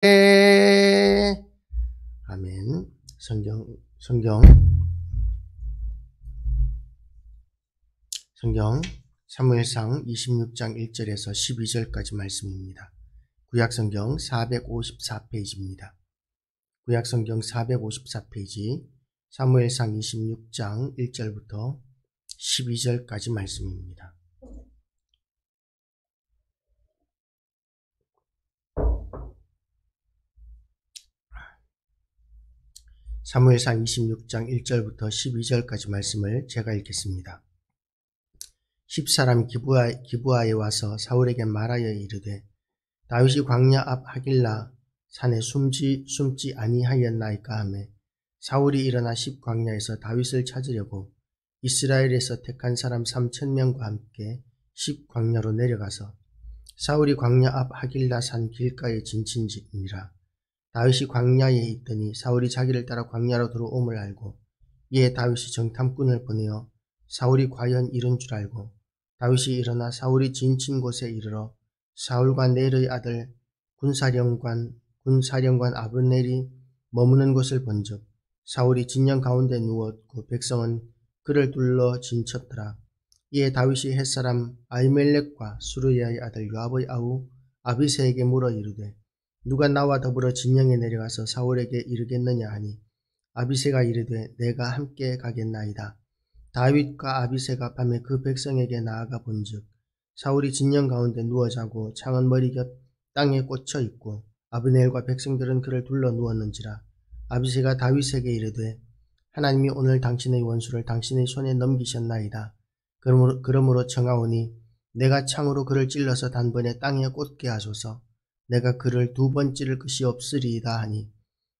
아멘. 성경 사무엘상 26장 1절에서 12절까지 말씀입니다. 구약성경 454페이지입니다. 구약성경 454페이지 사무엘상 26장 1절부터 12절까지 말씀입니다. 사무엘상 26장 1절부터 12절까지 말씀을 제가 읽겠습니다. 10사람 기브아에 와서 사울에게 말하여 이르되 다윗이 광야 앞 하길라 산에 숨지 아니하였나이까 하매 사울이 일어나 10광야에서 다윗을 찾으려고 이스라엘에서 택한 사람 3,000명과 함께 10광야로 내려가서 사울이 광야 앞 하길라 산 길가에 진친지니라. 다윗이 광야에 있더니 사울이 자기를 따라 광야로 들어옴을 알고 이에 다윗이 정탐꾼을 보내어 사울이 과연 이른 줄 알고 다윗이 일어나 사울이 진친 곳에 이르러 사울과 넬의 아들 군사령관 아브넬이 머무는 곳을 본즉 사울이 진영 가운데 누웠고 백성은 그를 둘러 진쳤더라. 이에 다윗이 햇사람 아히멜렉과 수르야의 아들 요압의 아우 아비새에게 물어 이르되 누가 나와 더불어 진영에 내려가서 사울에게 이르겠느냐 하니 아비새가 이르되 내가 함께 가겠나이다. 다윗과 아비새가 밤에 그 백성에게 나아가 본즉 사울이 진영 가운데 누워 자고 창은 머리 곁 땅에 꽂혀 있고 아브넬과 백성들은 그를 둘러 누웠는지라. 아비새가 다윗에게 이르되 하나님이 오늘 당신의 원수를 당신의 손에 넘기셨나이다. 그러므로 청하오니 내가 창으로 그를 찔러서 단번에 땅에 꽂게 하소서. 내가 그를 2번 찌를 것이 없으리이다 하니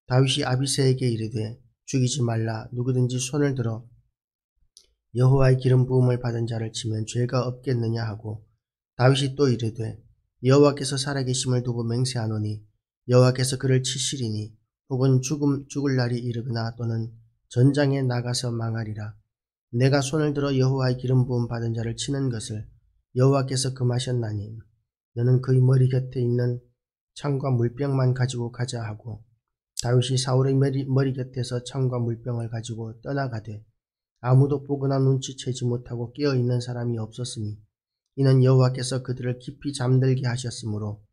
다윗이 아비새에게 이르되 죽이지 말라. 누구든지 손을 들어 여호와의 기름 부음을 받은 자를 치면 죄가 없겠느냐 하고 다윗이 또 이르되 여호와께서 살아계심을 두고 맹세하노니 여호와께서 그를 치시리니 혹은 죽을 날이 이르거나 또는 전장에 나가서 망하리라. 내가 손을 들어 여호와의 기름 부음 받은 자를 치는 것을 여호와께서 금하셨나니 너는 그의 머리 곁에 있는 창과 물병만 가지고 가자 하고 다윗이 사울의 머리 곁에서 창과 물병을 가지고 떠나가되 아무도 보거나 눈치채지 못하고 깨어있는 사람이 없었으니 이는 여호와께서 그들을 깊이 잠들게 하셨으므로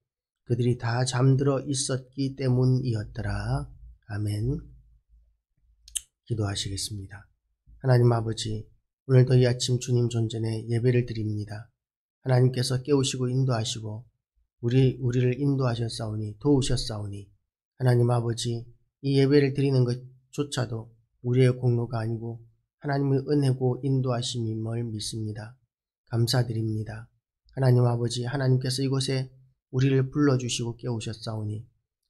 그들이 다 잠들어 있었기 때문이었더라. 아멘. 기도하시겠습니다. 하나님 아버지, 오늘도 이 아침 주님 존전에 예배를 드립니다. 하나님께서 깨우시고 인도하시고 우리를 인도하셨사오니 도우셨사오니 하나님 아버지, 이 예배를 드리는 것조차도 우리의 공로가 아니고 하나님의 은혜고 인도하심임을 믿습니다. 감사드립니다. 하나님 아버지, 하나님께서 이곳에 우리를 불러주시고 깨우셨사오니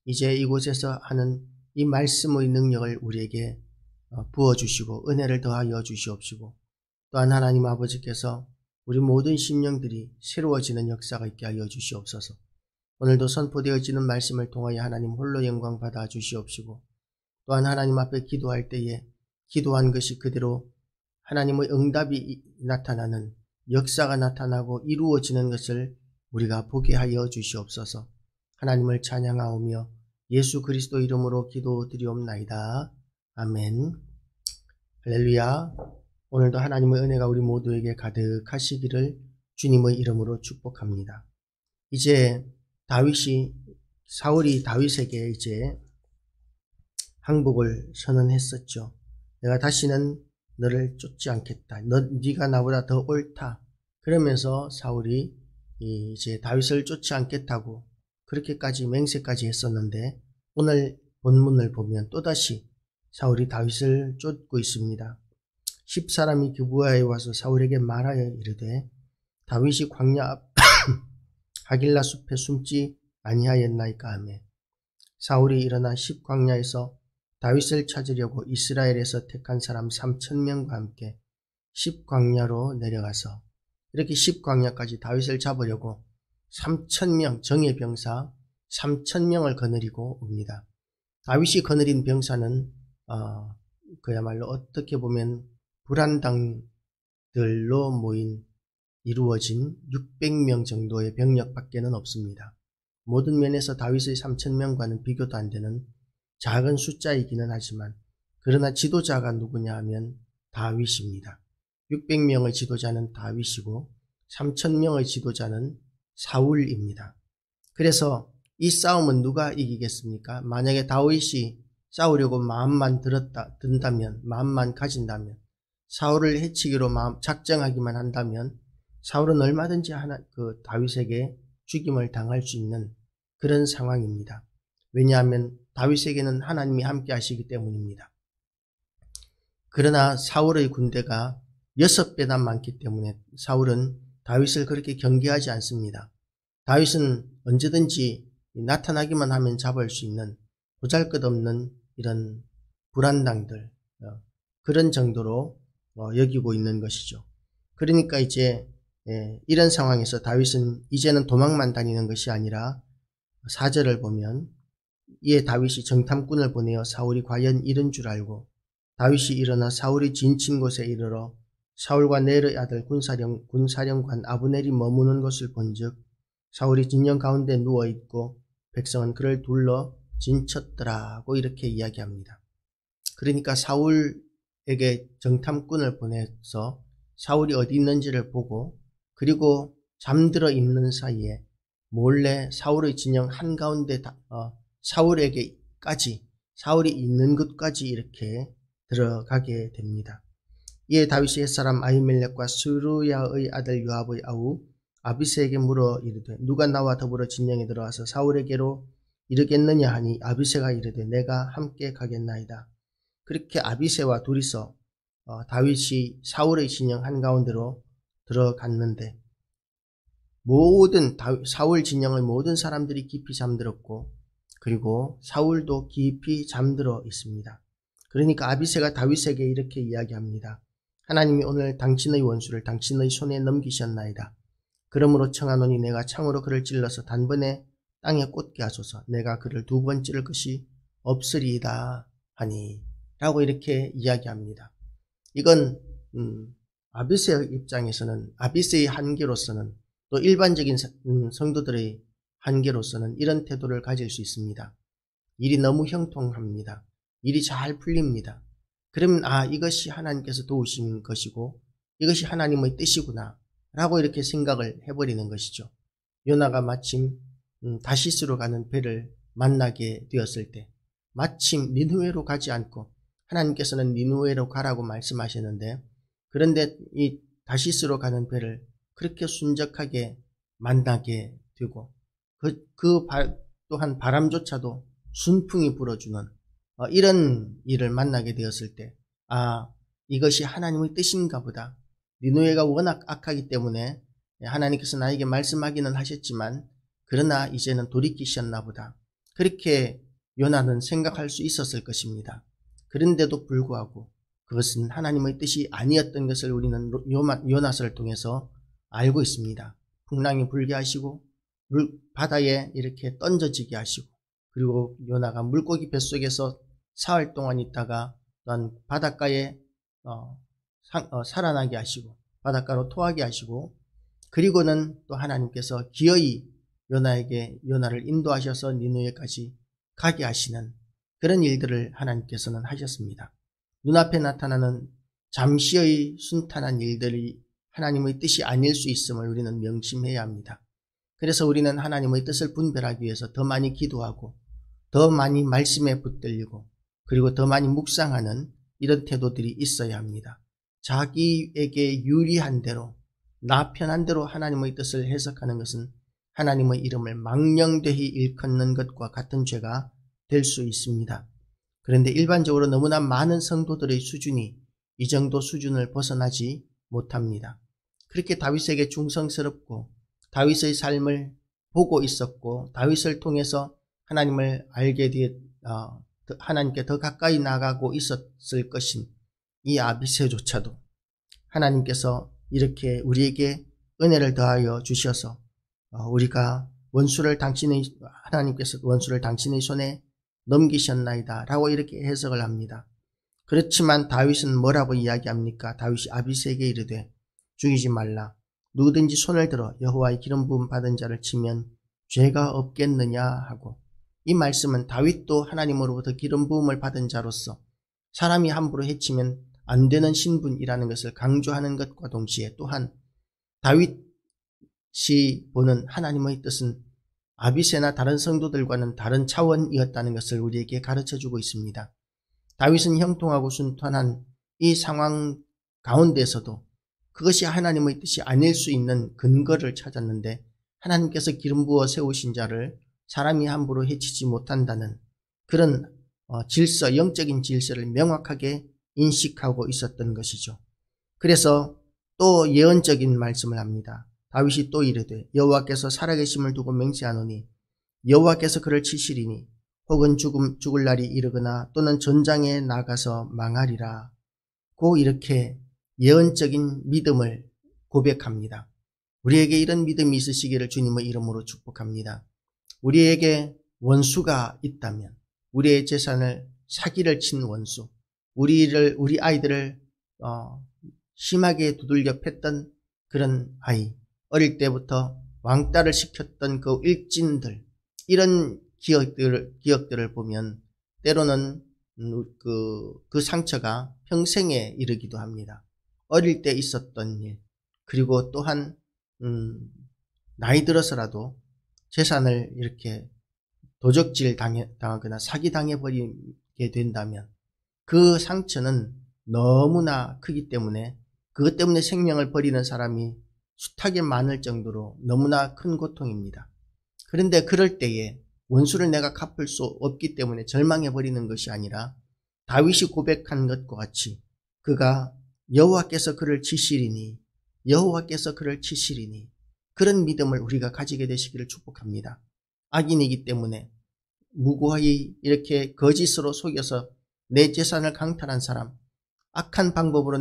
이제 이곳에서 하는 이 말씀의 능력을 우리에게 부어주시고 은혜를 더하여 주시옵시고 또한 하나님 아버지께서 우리 모든 심령들이 새로워지는 역사가 있게 하여 주시옵소서. 오늘도 선포되어지는 말씀을 통하여 하나님 홀로 영광 받아 주시옵시고 또한 하나님 앞에 기도할 때에 기도한 것이 그대로 하나님의 응답이 나타나는 역사가 나타나고 이루어지는 것을 우리가 보게 하여 주시옵소서. 하나님을 찬양하오며 예수 그리스도 이름으로 기도드리옵나이다. 아멘. 할렐루야. 오늘도 하나님의 은혜가 우리 모두에게 가득하시기를 주님의 이름으로 축복합니다. 이제 사울이 다윗에게 이제 항복을 선언했었죠. 내가 다시는 너를 쫓지 않겠다. 네가 나보다 더 옳다. 그러면서 사울이 이제 다윗을 쫓지 않겠다고 그렇게까지 맹세까지 했었는데 오늘 본문을 보면 또다시 사울이 다윗을 쫓고 있습니다. 10사람이 기브아에 와서 사울에게 말하여 이르되 다윗이 광야 앞 하길라 숲에 숨지 아니하였나이까 하매 사울이 일어나 10광야에서 다윗을 찾으려고 이스라엘에서 택한 사람 3,000명과 함께 10광야로 내려가서 이렇게 10광야까지 다윗을 잡으려고 3,000명 정예 병사 3,000명을 거느리고 옵니다. 다윗이 거느린 병사는 그야말로 어떻게 보면 불안당들로 이루어진 600명 정도의 병력밖에는 없습니다. 모든 면에서 다윗의 3,000명과는 비교도 안 되는 작은 숫자이기는 하지만 그러나 지도자가 누구냐 하면 다윗입니다. 600명의 지도자는 다윗이고 3,000명의 지도자는 사울입니다. 그래서 이 싸움은 누가 이기겠습니까? 만약에 다윗이 싸우려고 마음만 든다면, 마음만 가진다면, 사울을 해치기로 작정하기만 한다면 사울은 얼마든지 다윗에게 죽임을 당할 수 있는 그런 상황입니다. 왜냐하면 다윗에게는 하나님이 함께 하시기 때문입니다. 그러나 사울의 군대가 6배나 많기 때문에 사울은 다윗을 그렇게 경계하지 않습니다. 다윗은 언제든지 나타나기만 하면 잡을 수 있는 보잘것없는 이런 불안당들, 그런 정도로 여기고 있는 것이죠. 그러니까 이제 이런 상황에서 다윗은 이제는 도망만 다니는 것이 아니라 4절을 보면 이에 다윗이 정탐꾼을 보내어 사울이 과연 이른 줄 알고 다윗이 일어나 사울이 진친 곳에 이르러 사울과 넬의 아들 군사령관 아브넬이 머무는 것을 본즉 사울이 진영 가운데 누워있고 백성은 그를 둘러 진쳤더라고 이렇게 이야기합니다. 그러니까 사울에게 정탐꾼을 보내서 사울이 어디 있는지를 보고 그리고 잠들어 있는 사이에 몰래 사울의 진영 한가운데 사울이 있는 곳까지 이렇게 들어가게 됩니다. 이에 다윗이 햇사람 아히멜렉과 스루야의 아들 요압의 아우 아비새에게 물어 이르되 누가 나와 더불어 진영에 들어와서 사울에게로 이르겠느냐 하니 아비새가 이르되 내가 함께 가겠나이다. 그렇게 아비새와 둘이서 다윗이 사울의 진영 한가운데로 들어갔는데 사울 진영의 모든 사람들이 깊이 잠들었고 그리고 사울도 깊이 잠들어 있습니다. 그러니까 아비새가 다윗에게 이렇게 이야기합니다. 하나님이 오늘 당신의 원수를 당신의 손에 넘기셨나이다. 그러므로 청하노니 내가 창으로 그를 찔러서 단번에 땅에 꽂게 하소서. 내가 그를 2번 찌를 것이 없으리이다 하니 라고 이렇게 이야기합니다. 이건 아비새의 입장에서는 아비새의 한계로서는 또 일반적인 성도들의 한계로서는 이런 태도를 가질 수 있습니다. 일이 너무 형통합니다. 일이 잘 풀립니다. 그러면 이것이 하나님께서 도우신 것이고 이것이 하나님의 뜻이구나 라고 이렇게 생각을 해버리는 것이죠. 요나가 마침 다시스로 가는 배를 만나게 되었을 때 마침 니느웨로 가지 않고 하나님께서는 니느웨로 가라고 말씀하셨는데 그런데 이 다시스로 가는 배를 그렇게 순적하게 만나게 되고 또한 바람조차도 순풍이 불어주는 이런 일을 만나게 되었을 때 이것이 하나님의 뜻인가 보다. 니느웨가 워낙 악하기 때문에 하나님께서 나에게 말씀하기는 하셨지만 그러나 이제는 돌이키셨나 보다. 그렇게 요나는 생각할 수 있었을 것입니다. 그런데도 불구하고 그것은 하나님의 뜻이 아니었던 것을 우리는 요나서를 통해서 알고 있습니다. 풍랑이 불게 하시고 바다에 이렇게 던져지게 하시고 그리고 요나가 물고기 뱃속에서 사흘 동안 있다가 또한 바닷가에 살아나게 하시고 바닷가로 토하게 하시고 그리고는 또 하나님께서 기어이 요나를 인도하셔서 니느웨까지 가게 하시는 그런 일들을 하나님께서는 하셨습니다. 눈앞에 나타나는 잠시의 순탄한 일들이 하나님의 뜻이 아닐 수 있음을 우리는 명심해야 합니다. 그래서 우리는 하나님의 뜻을 분별하기 위해서 더 많이 기도하고 더 많이 말씀에 붙들리고 그리고 더 많이 묵상하는 이런 태도들이 있어야 합니다. 자기에게 유리한 대로 나 편한 대로 하나님의 뜻을 해석하는 것은 하나님의 이름을 망령되이 일컫는 것과 같은 죄가 될 수 있습니다. 그런데 일반적으로 너무나 많은 성도들의 수준이 이 정도 수준을 벗어나지 못합니다. 그렇게 다윗에게 충성스럽고 다윗의 삶을 보고 있었고 다윗을 통해서 하나님을 알게 되어 하나님께 더 가까이 나가고 있었을 것인 이 아비새조차도 하나님께서 이렇게 우리에게 은혜를 더하여 주셔서 우리가 하나님께서 원수를 당신의 손에 넘기셨나이다 라고 이렇게 해석을 합니다. 그렇지만 다윗은 뭐라고 이야기합니까? 다윗이 아비새에게 이르되 죽이지 말라. 누구든지 손을 들어 여호와의 기름 부음 받은 자를 치면 죄가 없겠느냐 하고, 이 말씀은 다윗도 하나님으로부터 기름 부음을 받은 자로서 사람이 함부로 해치면 안 되는 신분이라는 것을 강조하는 것과 동시에 또한 다윗이 보는 하나님의 뜻은 아비새나 다른 성도들과는 다른 차원이었다는 것을 우리에게 가르쳐주고 있습니다. 다윗은 형통하고 순탄한 이 상황 가운데서도 그것이 하나님의 뜻이 아닐 수 있는 근거를 찾았는데, 하나님께서 기름 부어 세우신 자를 사람이 함부로 해치지 못한다는 그런 질서, 영적인 질서를 명확하게 인식하고 있었던 것이죠. 그래서 또 예언적인 말씀을 합니다. 다윗이 또 이르되 여호와께서 살아계심을 두고 맹세하노니 여호와께서 그를 치시리니 혹은 죽을 날이 이르거나 또는 전장에 나가서 망하리라. 고 이렇게 예언적인 믿음을 고백합니다. 우리에게 이런 믿음이 있으시기를 주님의 이름으로 축복합니다. 우리에게 원수가 있다면, 우리의 재산을 사기를 친 원수, 우리 아이들을 심하게 두들겨 팼던 그런 아이, 어릴 때부터 왕따를 시켰던 그 일진들, 이런 기억들을 보면 때로는 그 상처가 평생에 이르기도 합니다. 어릴 때 있었던 일, 그리고 또한 나이 들어서라도 재산을 이렇게 도적질 당하거나 사기당해버리게 된다면 그 상처는 너무나 크기 때문에, 그것 때문에 생명을 버리는 사람이 숱하게 많을 정도로 너무나 큰 고통입니다. 그런데 그럴 때에 원수를 내가 갚을 수 없기 때문에 절망해버리는 것이 아니라 다윗이 고백한 것과 같이 그가 여호와께서 그를 치시리니, 여호와께서 그를 치시리니, 그런 믿음을 우리가 가지게 되시기를 축복합니다. 악인이기 때문에 무고하게 이렇게 거짓으로 속여서 내 재산을 강탈한 사람, 악한 방법으로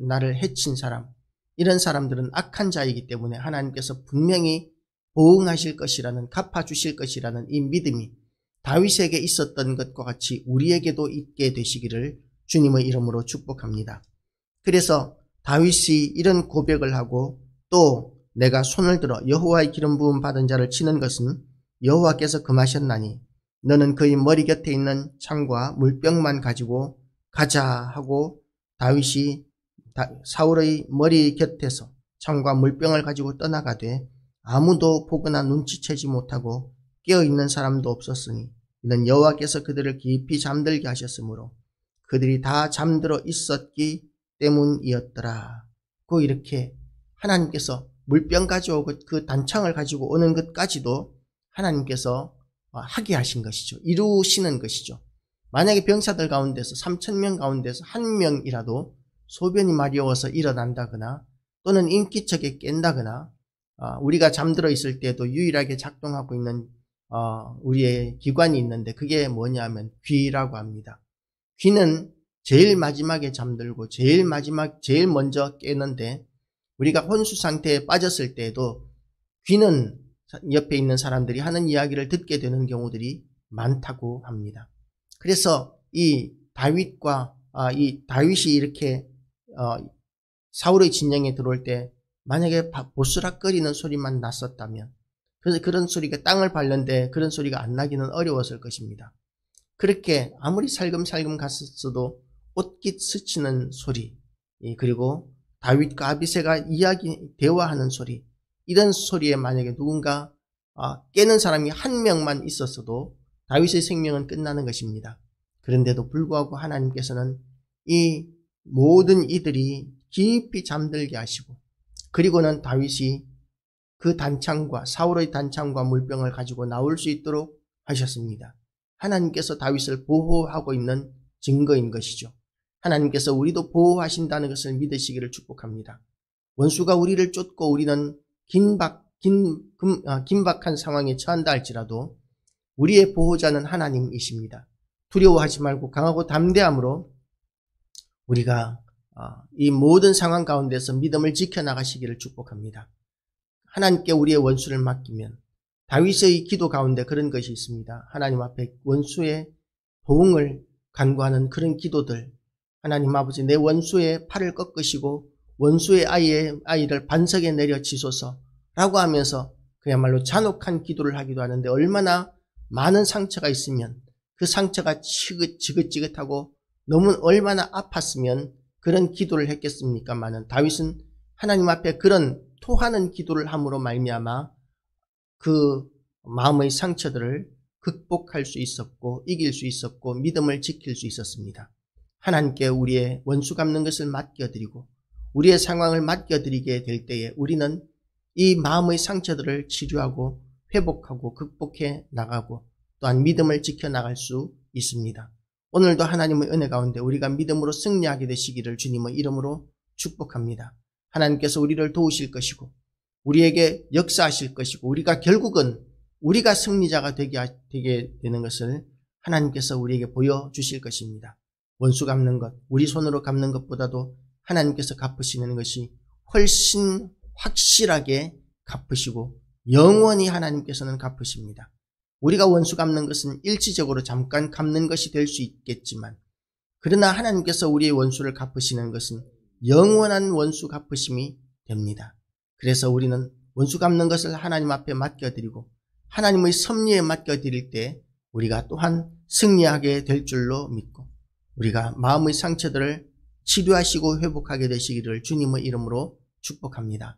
나를 해친 사람, 이런 사람들은 악한 자이기 때문에 하나님께서 분명히 보응하실 것이라는, 갚아주실 것이라는 이 믿음이 다윗에게 있었던 것과 같이 우리에게도 있게 되시기를 주님의 이름으로 축복합니다. 그래서 다윗이 이런 고백을 하고 또 내가 손을 들어 여호와의 기름 부음 받은 자를 치는 것은 여호와께서 금하셨나니 너는 그의 머리 곁에 있는 창과 물병만 가지고 가자 하고, 다윗이 사울의 머리 곁에서 창과 물병을 가지고 떠나가되 아무도 보거나 눈치채지 못하고 깨어있는 사람도 없었으니 이는 여호와께서 그들을 깊이 잠들게 하셨으므로 그들이 다 잠들어 있었기 때문이었더라. 고 이렇게 하나님께서 물병 가져오고 그 단창을 가지고 오는 것까지도 하나님께서 하게 하신 것이죠. 이루시는 것이죠. 만약에 병사들 가운데서 3,000명 가운데서 한 명이라도 소변이 마려워서 일어난다거나 또는 인기척에 깬다거나, 우리가 잠들어 있을 때도 유일하게 작동하고 있는 우리의 기관이 있는데 그게 뭐냐면 귀라고 합니다. 귀는 제일 마지막에 잠들고 제일 먼저 깨는데, 우리가 혼수 상태에 빠졌을 때에도 귀는 옆에 있는 사람들이 하는 이야기를 듣게 되는 경우들이 많다고 합니다. 그래서 이 다윗이 이렇게 사울의 진영에 들어올 때 만약에 보스락거리는 소리만 났었다면, 그래서 그런 소리가 땅을 밟는데 그런 소리가 안 나기는 어려웠을 것입니다. 그렇게 아무리 살금살금 갔었어도 옷깃 스치는 소리, 그리고 다윗과 아비새가 대화하는 소리, 이런 소리에 만약에 누군가 깨는 사람이 한 명만 있었어도 다윗의 생명은 끝나는 것입니다. 그런데도 불구하고 하나님께서는 이 모든 이들이 깊이 잠들게 하시고, 그리고는 다윗이 그 단창과 사울의 단창과 물병을 가지고 나올 수 있도록 하셨습니다. 하나님께서 다윗을 보호하고 있는 증거인 것이죠. 하나님께서 우리도 보호하신다는 것을 믿으시기를 축복합니다. 원수가 우리를 쫓고 우리는 긴박한 상황에 처한다 할지라도 우리의 보호자는 하나님이십니다. 두려워하지 말고 강하고 담대함으로 우리가 이 모든 상황 가운데서 믿음을 지켜나가시기를 축복합니다. 하나님께 우리의 원수를 맡기면, 다윗의 기도 가운데 그런 것이 있습니다. 하나님 앞에 원수의 보응을 간구하는 그런 기도들, 하나님 아버지 내 원수의 팔을 꺾으시고 원수의 아이를 반석에 내려치소서 라고 하면서 그야말로 잔혹한 기도를 하기도 하는데 얼마나 많은 상처가 있으면 그 상처가 지긋지긋하고 너무 얼마나 아팠으면 그런 기도를 했겠습니까마는 다윗은 하나님 앞에 그런 토하는 기도를 함으로 말미암아 그 마음의 상처들을 극복할 수 있었고 이길 수 있었고 믿음을 지킬 수 있었습니다. 하나님께 우리의 원수 갚는 것을 맡겨드리고 우리의 상황을 맡겨드리게 될 때에 우리는 이 마음의 상처들을 치료하고 회복하고 극복해 나가고 또한 믿음을 지켜나갈 수 있습니다. 오늘도 하나님의 은혜 가운데 우리가 믿음으로 승리하게 되시기를 주님의 이름으로 축복합니다. 하나님께서 우리를 도우실 것이고 우리에게 역사하실 것이고 우리가 결국은 우리가 승리자가 되게 되는 것을 하나님께서 우리에게 보여주실 것입니다. 원수 갚는 것, 우리 손으로 갚는 것보다도 하나님께서 갚으시는 것이 훨씬 확실하게 갚으시고 영원히 하나님께서는 갚으십니다. 우리가 원수 갚는 것은 일시적으로 잠깐 갚는 것이 될 수 있겠지만 그러나 하나님께서 우리의 원수를 갚으시는 것은 영원한 원수 갚으심이 됩니다. 그래서 우리는 원수 갚는 것을 하나님 앞에 맡겨드리고 하나님의 섭리에 맡겨드릴 때 우리가 또한 승리하게 될 줄로 믿고 우리가 마음의 상처들을 치료하시고 회복하게 되시기를 주님의 이름으로 축복합니다.